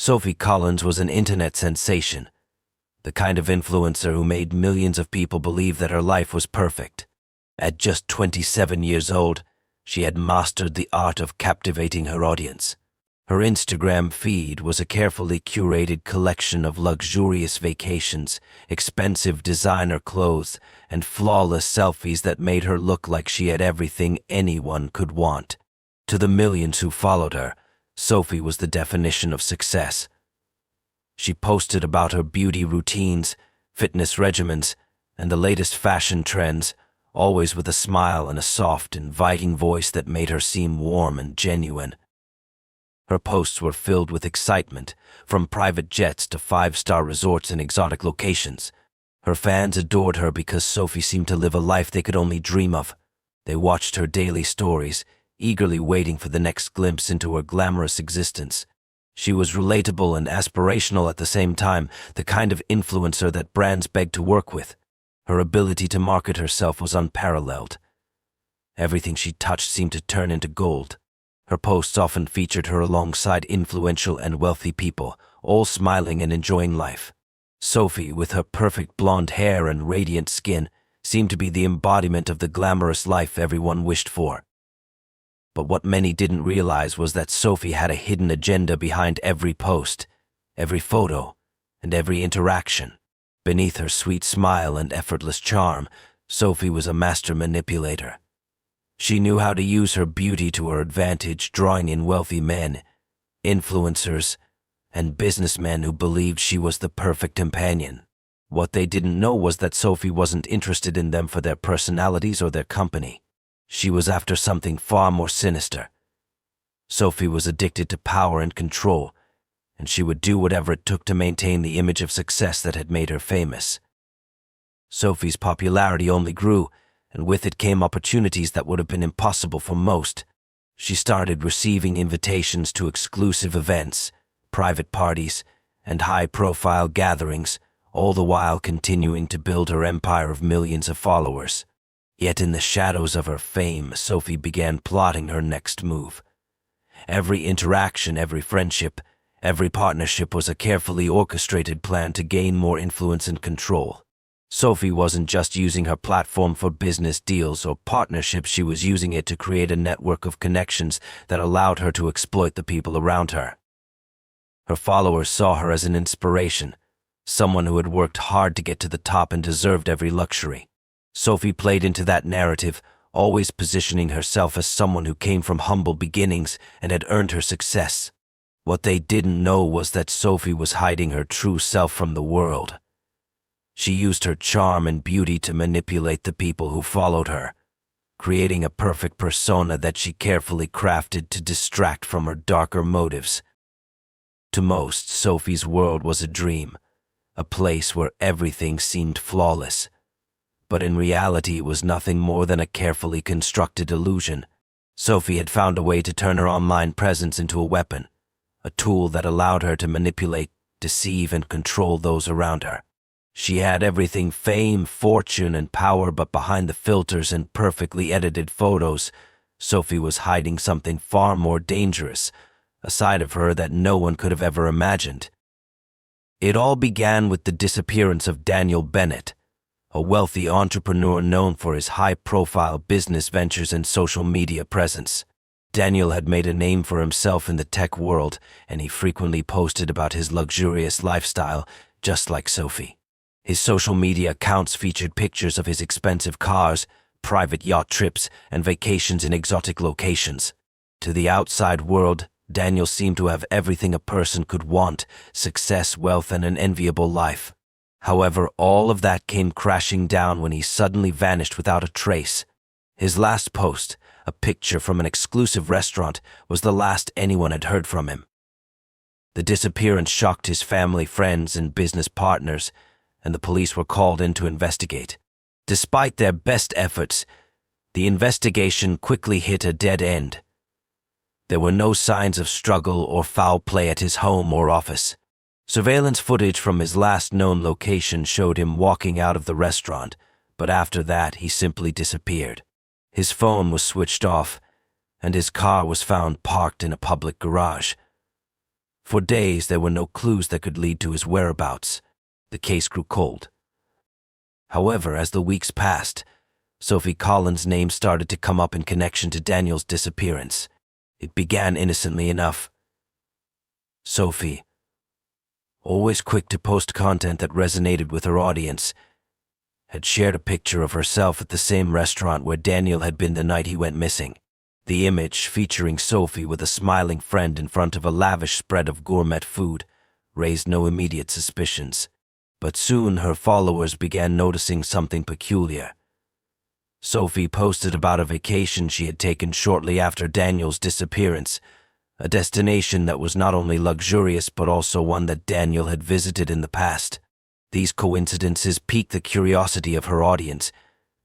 Sophie Collins was an internet sensation, the kind of influencer who made millions of people believe that her life was perfect. At just 27 years old, she had mastered the art of captivating her audience. Her Instagram feed was a carefully curated collection of luxurious vacations, expensive designer clothes, and flawless selfies that made her look like she had everything anyone could want. To the millions who followed her, Sophie was the definition of success. She posted about her beauty routines, fitness regimens, and the latest fashion trends, always with a smile and a soft, inviting voice that made her seem warm and genuine. Her posts were filled with excitement, from private jets to five-star resorts in exotic locations. Her fans adored her because Sophie seemed to live a life they could only dream of. They watched her daily stories, eagerly waiting for the next glimpse into her glamorous existence. She was relatable and aspirational at the same time, the kind of influencer that brands begged to work with. Her ability to market herself was unparalleled. Everything she touched seemed to turn into gold. Her posts often featured her alongside influential and wealthy people, all smiling and enjoying life. Sophie, with her perfect blonde hair and radiant skin, seemed to be the embodiment of the glamorous life everyone wished for. But what many didn't realize was that Sophie had a hidden agenda behind every post, every photo, and every interaction. Beneath her sweet smile and effortless charm, Sophie was a master manipulator. She knew how to use her beauty to her advantage, drawing in wealthy men, influencers, and businessmen who believed she was the perfect companion. What they didn't know was that Sophie wasn't interested in them for their personalities or their company. She was after something far more sinister. Sophie was addicted to power and control, and she would do whatever it took to maintain the image of success that had made her famous. Sophie's popularity only grew, and with it came opportunities that would have been impossible for most. She started receiving invitations to exclusive events, private parties, and high-profile gatherings, all the while continuing to build her empire of millions of followers. Yet in the shadows of her fame, Sophie began plotting her next move. Every interaction, every friendship, every partnership was a carefully orchestrated plan to gain more influence and control. Sophie wasn't just using her platform for business deals or partnerships, she was using it to create a network of connections that allowed her to exploit the people around her. Her followers saw her as an inspiration, someone who had worked hard to get to the top and deserved every luxury. Sophie played into that narrative, always positioning herself as someone who came from humble beginnings and had earned her success. What they didn't know was that Sophie was hiding her true self from the world. She used her charm and beauty to manipulate the people who followed her, creating a perfect persona that she carefully crafted to distract from her darker motives. To most, Sophie's world was a dream, a place where everything seemed flawless. But in reality, it was nothing more than a carefully constructed illusion. Sophie had found a way to turn her online presence into a weapon, a tool that allowed her to manipulate, deceive, and control those around her. She had everything: fame, fortune, and power, but behind the filters and perfectly edited photos, Sophie was hiding something far more dangerous, a side of her that no one could have ever imagined. It all began with the disappearance of Daniel Bennett, a wealthy entrepreneur known for his high-profile business ventures and social media presence. Daniel had made a name for himself in the tech world, and he frequently posted about his luxurious lifestyle, just like Sophie. His social media accounts featured pictures of his expensive cars, private yacht trips, and vacations in exotic locations. To the outside world, Daniel seemed to have everything a person could want: success, wealth, and an enviable life. However, all of that came crashing down when he suddenly vanished without a trace. His last post, a picture from an exclusive restaurant, was the last anyone had heard from him. The disappearance shocked his family, friends, and business partners, and the police were called in to investigate. Despite their best efforts, the investigation quickly hit a dead end. There were no signs of struggle or foul play at his home or office. Surveillance footage from his last known location showed him walking out of the restaurant, but after that he simply disappeared. His phone was switched off, and his car was found parked in a public garage. For days, there were no clues that could lead to his whereabouts. The case grew cold. However, as the weeks passed, Sophie Collins' name started to come up in connection to Daniel's disappearance. It began innocently enough. Sophie, always quick to post content that resonated with her audience, had shared a picture of herself at the same restaurant where Daniel had been the night he went missing. The image, featuring Sophie with a smiling friend in front of a lavish spread of gourmet food, raised no immediate suspicions. But soon her followers began noticing something peculiar. Sophie posted about a vacation she had taken shortly after Daniel's disappearance, a destination that was not only luxurious but also one that Daniel had visited in the past. These coincidences piqued the curiosity of her audience,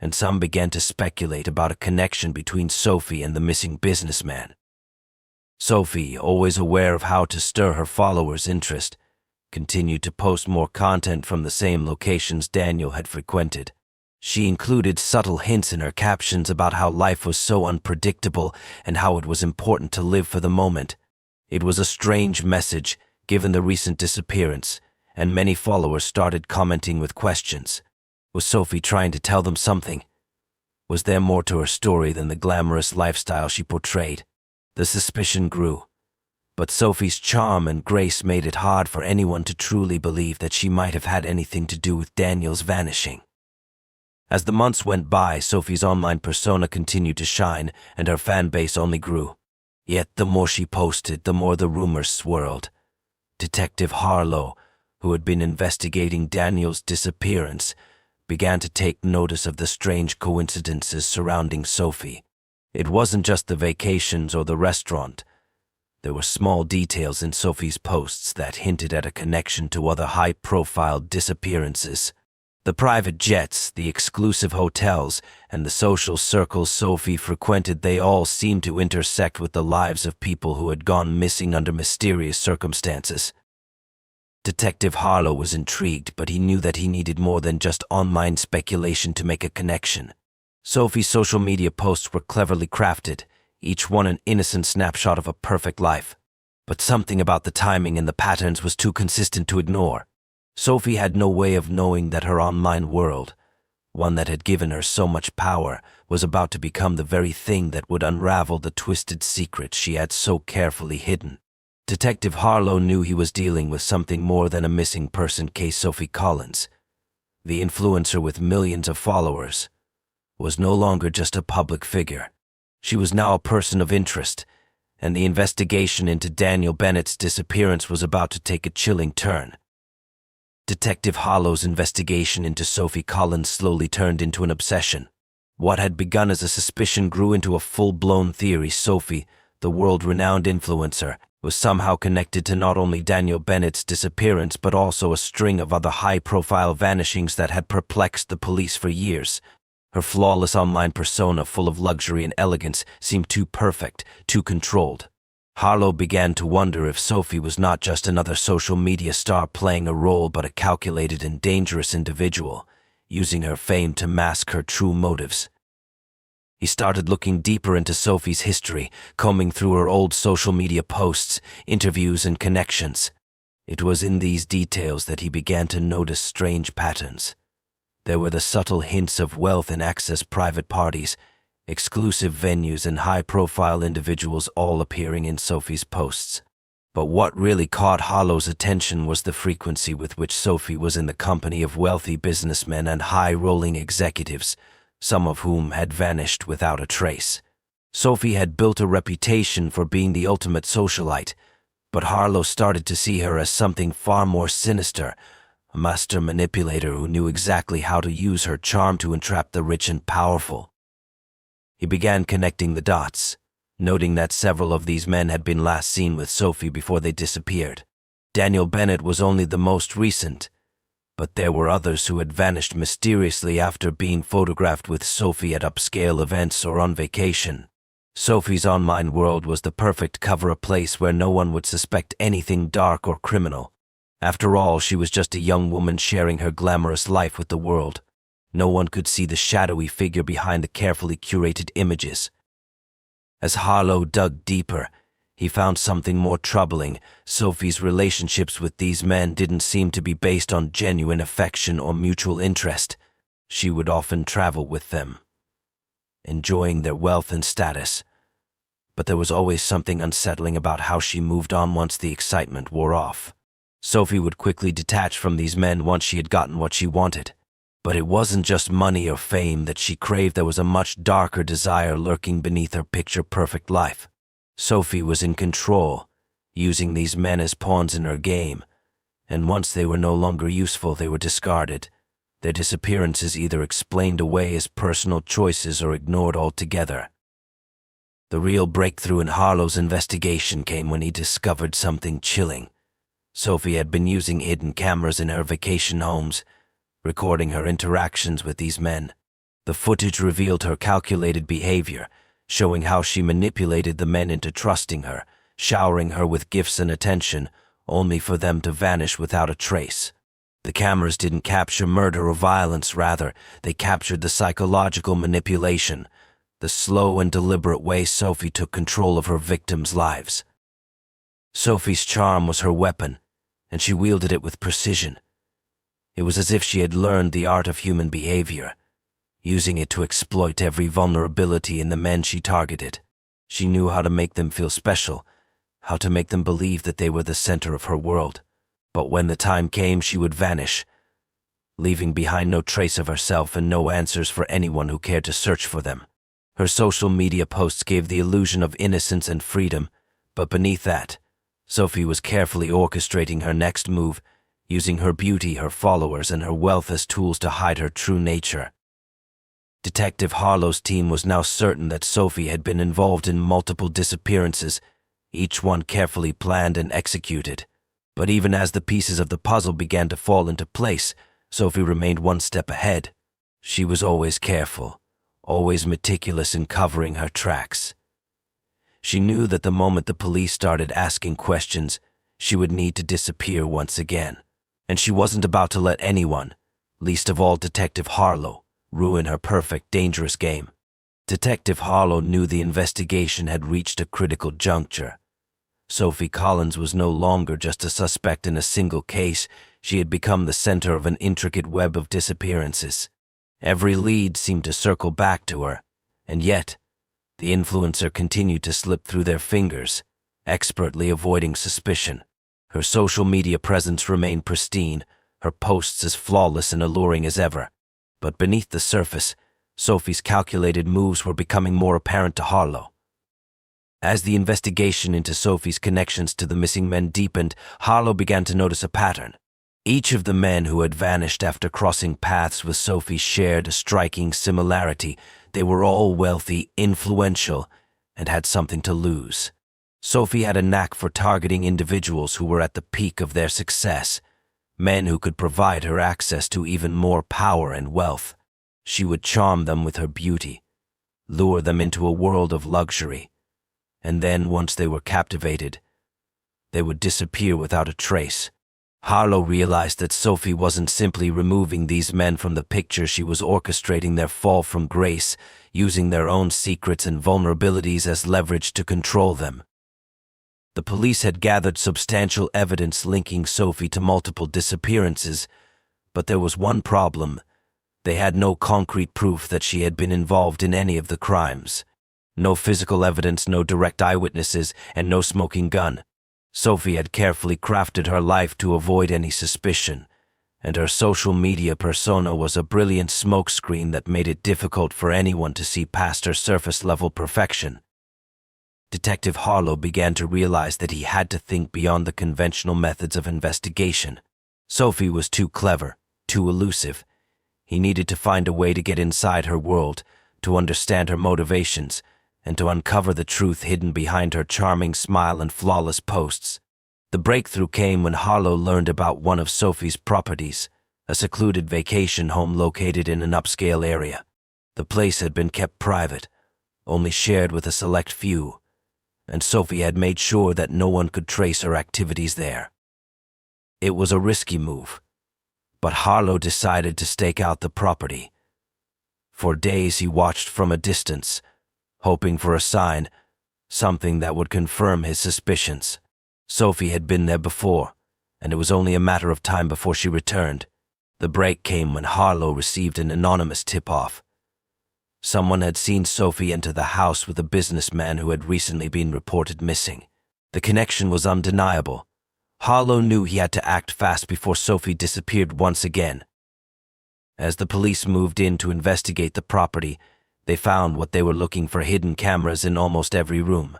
and some began to speculate about a connection between Sophie and the missing businessman. Sophie, always aware of how to stir her followers' interest, continued to post more content from the same locations Daniel had frequented. She included subtle hints in her captions about how life was so unpredictable and how it was important to live for the moment. It was a strange message, given the recent disappearance, and many followers started commenting with questions. Was Sophie trying to tell them something? Was there more to her story than the glamorous lifestyle she portrayed? The suspicion grew, but Sophie's charm and grace made it hard for anyone to truly believe that she might have had anything to do with Daniel's vanishing. As the months went by, Sophie's online persona continued to shine, and her fan base only grew. Yet the more she posted, the more the rumors swirled. Detective Harlow, who had been investigating Daniel's disappearance, began to take notice of the strange coincidences surrounding Sophie. It wasn't just the vacations or the restaurant. There were small details in Sophie's posts that hinted at a connection to other high-profile disappearances. The private jets, the exclusive hotels, and the social circles Sophie frequented, they all seemed to intersect with the lives of people who had gone missing under mysterious circumstances. Detective Harlow was intrigued, but he knew that he needed more than just online speculation to make a connection. Sophie's social media posts were cleverly crafted, each one an innocent snapshot of a perfect life. But something about the timing and the patterns was too consistent to ignore. Sophie had no way of knowing that her online world, one that had given her so much power, was about to become the very thing that would unravel the twisted secrets she had so carefully hidden. Detective Harlow knew he was dealing with something more than a missing person case. Sophie Collins, the influencer with millions of followers, was no longer just a public figure. She was now a person of interest, and the investigation into Daniel Bennett's disappearance was about to take a chilling turn. Detective Harlow's investigation into Sophie Collins slowly turned into an obsession. What had begun as a suspicion grew into a full-blown theory. Sophie, the world-renowned influencer, was somehow connected to not only Daniel Bennett's disappearance but also a string of other high-profile vanishings that had perplexed the police for years. Her flawless online persona, full of luxury and elegance, seemed too perfect, too controlled. Harlow began to wonder if Sophie was not just another social media star playing a role but a calculated and dangerous individual, using her fame to mask her true motives. He started looking deeper into Sophie's history, combing through her old social media posts, interviews, and connections. It was in these details that he began to notice strange patterns. There were the subtle hints of wealth and access, private parties, exclusive venues, and high-profile individuals all appearing in Sophie's posts. But what really caught Harlow's attention was the frequency with which Sophie was in the company of wealthy businessmen and high-rolling executives, some of whom had vanished without a trace. Sophie had built a reputation for being the ultimate socialite, but Harlow started to see her as something far more sinister, a master manipulator who knew exactly how to use her charm to entrap the rich and powerful. He began connecting the dots, noting that several of these men had been last seen with Sophie before they disappeared. Daniel Bennett was only the most recent, but there were others who had vanished mysteriously after being photographed with Sophie at upscale events or on vacation. Sophie's online world was the perfect cover, a place where no one would suspect anything dark or criminal. After all, she was just a young woman sharing her glamorous life with the world. No one could see the shadowy figure behind the carefully curated images. As Harlow dug deeper, he found something more troubling. Sophie's relationships with these men didn't seem to be based on genuine affection or mutual interest. She would often travel with them, enjoying their wealth and status. But there was always something unsettling about how she moved on once the excitement wore off. Sophie would quickly detach from these men once she had gotten what she wanted. But it wasn't just money or fame that she craved. There was a much darker desire lurking beneath her picture-perfect life. Sophie was in control, using these men as pawns in her game, and once they were no longer useful, they were discarded. Their disappearances either explained away as personal choices or ignored altogether. The real breakthrough in Harlow's investigation came when he discovered something chilling. Sophie had been using hidden cameras in her vacation homes, recording her interactions with these men. The footage revealed her calculated behavior, showing how she manipulated the men into trusting her, showering her with gifts and attention, only for them to vanish without a trace. The cameras didn't capture murder or violence, rather, they captured the psychological manipulation, the slow and deliberate way Sophie took control of her victims' lives. Sophie's charm was her weapon, and she wielded it with precision. It was as if she had learned the art of human behavior, using it to exploit every vulnerability in the men she targeted. She knew how to make them feel special, how to make them believe that they were the center of her world. But when the time came, she would vanish, leaving behind no trace of herself and no answers for anyone who cared to search for them. Her social media posts gave the illusion of innocence and freedom, but beneath that, Sophie was carefully orchestrating her next move, using her beauty, her followers, and her wealth as tools to hide her true nature. Detective Harlow's team was now certain that Sophie had been involved in multiple disappearances, each one carefully planned and executed. But even as the pieces of the puzzle began to fall into place, Sophie remained one step ahead. She was always careful, always meticulous in covering her tracks. She knew that the moment the police started asking questions, she would need to disappear once again. And she wasn't about to let anyone, least of all Detective Harlow, ruin her perfect, dangerous game. Detective Harlow knew the investigation had reached a critical juncture. Sophie Collins was no longer just a suspect in a single case. She had become the center of an intricate web of disappearances. Every lead seemed to circle back to her, and yet, the influencer continued to slip through their fingers, expertly avoiding suspicion. Her social media presence remained pristine, her posts as flawless and alluring as ever. But beneath the surface, Sophie's calculated moves were becoming more apparent to Harlow. As the investigation into Sophie's connections to the missing men deepened, Harlow began to notice a pattern. Each of the men who had vanished after crossing paths with Sophie shared a striking similarity. They were all wealthy, influential, and had something to lose. Sophie had a knack for targeting individuals who were at the peak of their success, men who could provide her access to even more power and wealth. She would charm them with her beauty, lure them into a world of luxury, and then, once they were captivated, they would disappear without a trace. Harlow realized that Sophie wasn't simply removing these men from the picture, she was orchestrating their fall from grace, using their own secrets and vulnerabilities as leverage to control them. The police had gathered substantial evidence linking Sophie to multiple disappearances, but there was one problem. They had no concrete proof that she had been involved in any of the crimes. No physical evidence, no direct eyewitnesses, and no smoking gun. Sophie had carefully crafted her life to avoid any suspicion, and her social media persona was a brilliant smokescreen that made it difficult for anyone to see past her surface-level perfection. Detective Harlow began to realize that he had to think beyond the conventional methods of investigation. Sophie was too clever, too elusive. He needed to find a way to get inside her world, to understand her motivations, and to uncover the truth hidden behind her charming smile and flawless posts. The breakthrough came when Harlow learned about one of Sophie's properties, a secluded vacation home located in an upscale area. The place had been kept private, only shared with a select few, and Sophie had made sure that no one could trace her activities there. It was a risky move, but Harlow decided to stake out the property. For days he watched from a distance, hoping for a sign, something that would confirm his suspicions. Sophie had been there before, and it was only a matter of time before she returned. The break came when Harlow received an anonymous tip-off. Someone had seen Sophie enter the house with a businessman who had recently been reported missing. The connection was undeniable. Harlow knew he had to act fast before Sophie disappeared once again. As the police moved in to investigate the property, they found what they were looking for: hidden cameras in almost every room.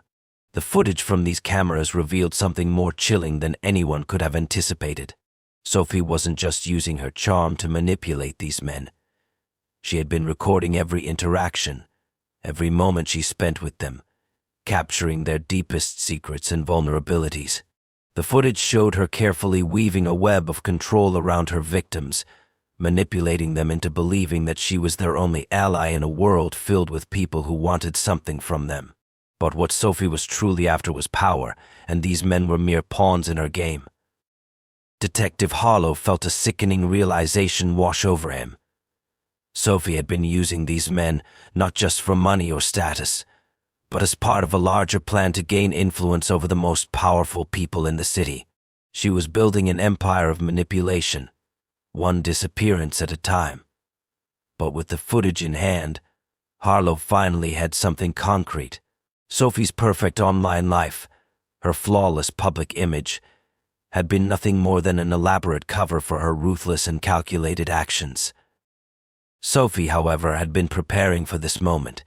The footage from these cameras revealed something more chilling than anyone could have anticipated. Sophie wasn't just using her charm to manipulate these men. She had been recording every interaction, every moment she spent with them, capturing their deepest secrets and vulnerabilities. The footage showed her carefully weaving a web of control around her victims, manipulating them into believing that she was their only ally in a world filled with people who wanted something from them. But what Sophie was truly after was power, and these men were mere pawns in her game. Detective Harlow felt a sickening realization wash over him. Sophie had been using these men not just for money or status, but as part of a larger plan to gain influence over the most powerful people in the city. She was building an empire of manipulation, one disappearance at a time. But with the footage in hand, Harlow finally had something concrete. Sophie's perfect online life, her flawless public image, had been nothing more than an elaborate cover for her ruthless and calculated actions. Sophie, however, had been preparing for this moment.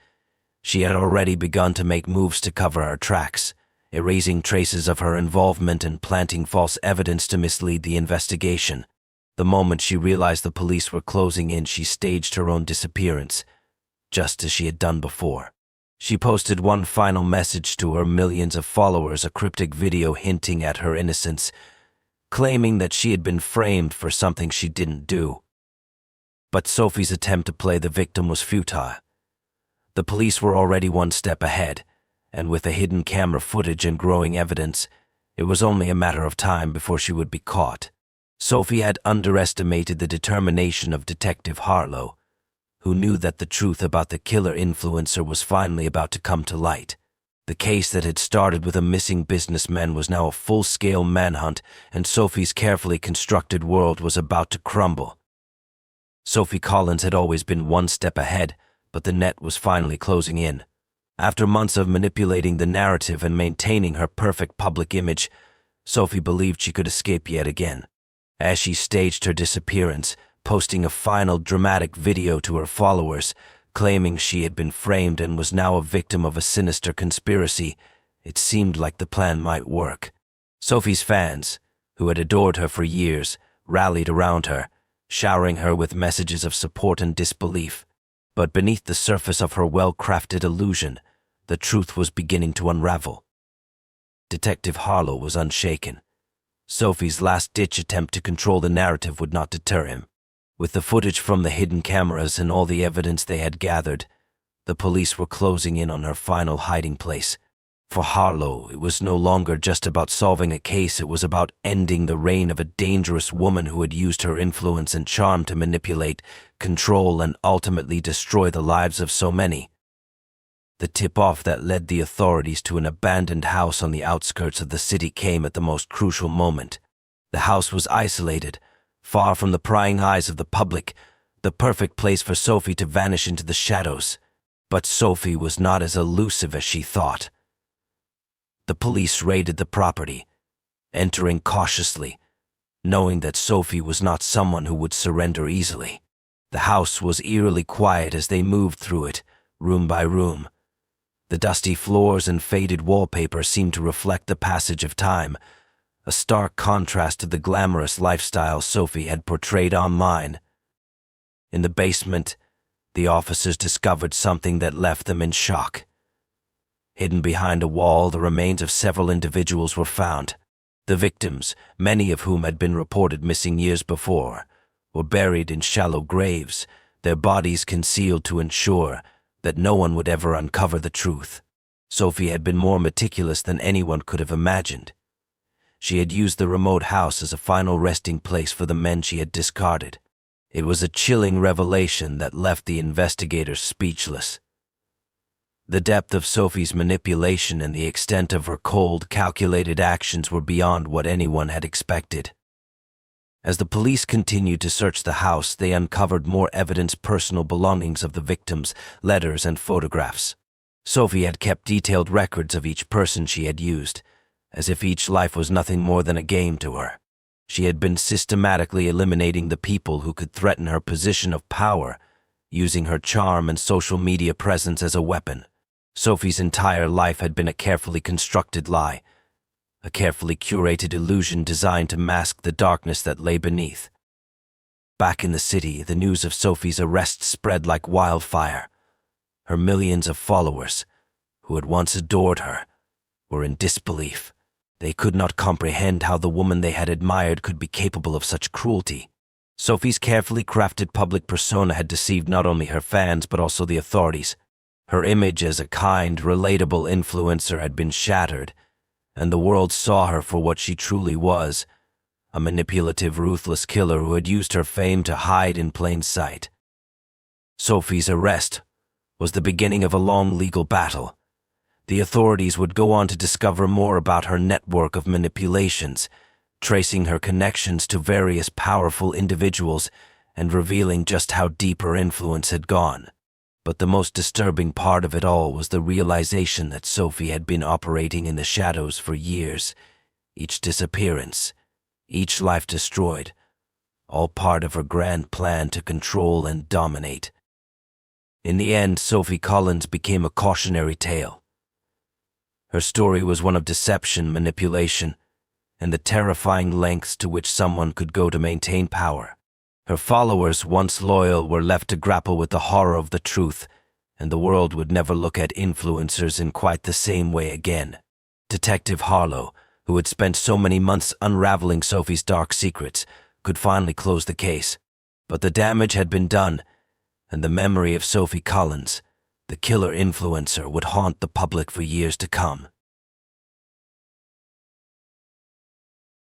She had already begun to make moves to cover her tracks, erasing traces of her involvement and planting false evidence to mislead the investigation. The moment she realized the police were closing in, she staged her own disappearance, just as she had done before. She posted one final message to her millions of followers, a cryptic video hinting at her innocence, claiming that she had been framed for something she didn't do. But Sophie's attempt to play the victim was futile. The police were already one step ahead, and with the hidden camera footage and growing evidence, it was only a matter of time before she would be caught. Sophie had underestimated the determination of Detective Harlow, who knew that the truth about the killer influencer was finally about to come to light. The case that had started with a missing businessman was now a full-scale manhunt, and Sophie's carefully constructed world was about to crumble. Sophie Collins had always been one step ahead, but the net was finally closing in. After months of manipulating the narrative and maintaining her perfect public image, Sophie believed she could escape yet again. As she staged her disappearance, posting a final dramatic video to her followers, claiming she had been framed and was now a victim of a sinister conspiracy, it seemed like the plan might work. Sophie's fans, who had adored her for years, rallied around her, showering her with messages of support and disbelief. But beneath the surface of her well-crafted illusion, the truth was beginning to unravel. Detective Harlow was unshaken. Sophie's last-ditch attempt to control the narrative would not deter him. With the footage from the hidden cameras and all the evidence they had gathered, the police were closing in on her final hiding place. For Harlow, it was no longer just about solving a case, it was about ending the reign of a dangerous woman who had used her influence and charm to manipulate, control, and ultimately destroy the lives of so many. The tip-off that led the authorities to an abandoned house on the outskirts of the city came at the most crucial moment. The house was isolated, far from the prying eyes of the public, the perfect place for Sophie to vanish into the shadows. But Sophie was not as elusive as she thought. The police raided the property, entering cautiously, knowing that Sophie was not someone who would surrender easily. The house was eerily quiet as they moved through it, room by room. The dusty floors and faded wallpaper seemed to reflect the passage of time, a stark contrast to the glamorous lifestyle Sophie had portrayed online. In the basement, the officers discovered something that left them in shock. Hidden behind a wall, the remains of several individuals were found. The victims, many of whom had been reported missing years before, were buried in shallow graves, their bodies concealed to ensure that no one would ever uncover the truth. Sophie had been more meticulous than anyone could have imagined. She had used the remote house as a final resting place for the men she had discarded. It was a chilling revelation that left the investigators speechless. The depth of Sophie's manipulation and the extent of her cold, calculated actions were beyond what anyone had expected. As the police continued to search the house, they uncovered more evidence, personal belongings of the victims, letters, and photographs. Sophie had kept detailed records of each person she had used, as if each life was nothing more than a game to her. She had been systematically eliminating the people who could threaten her position of power, using her charm and social media presence as a weapon. Sophie's entire life had been a carefully constructed lie, a carefully curated illusion designed to mask the darkness that lay beneath. Back in the city, the news of Sophie's arrest spread like wildfire. Her millions of followers, who had once adored her, were in disbelief. They could not comprehend how the woman they had admired could be capable of such cruelty. Sophie's carefully crafted public persona had deceived not only her fans but also the authorities. Her image as a kind, relatable influencer had been shattered, and the world saw her for what she truly was, a manipulative, ruthless killer who had used her fame to hide in plain sight. Sophie's arrest was the beginning of a long legal battle. The authorities would go on to discover more about her network of manipulations, tracing her connections to various powerful individuals and revealing just how deep her influence had gone. But the most disturbing part of it all was the realization that Sophie had been operating in the shadows for years. Each disappearance, each life destroyed, all part of her grand plan to control and dominate. In the end, Sophie Collins became a cautionary tale. Her story was one of deception, manipulation, and the terrifying lengths to which someone could go to maintain power. Her followers, once loyal, were left to grapple with the horror of the truth, and the world would never look at influencers in quite the same way again. Detective Harlow, who had spent so many months unraveling Sophie's dark secrets, could finally close the case. But the damage had been done, and the memory of Sophie Collins, the killer influencer, would haunt the public for years to come.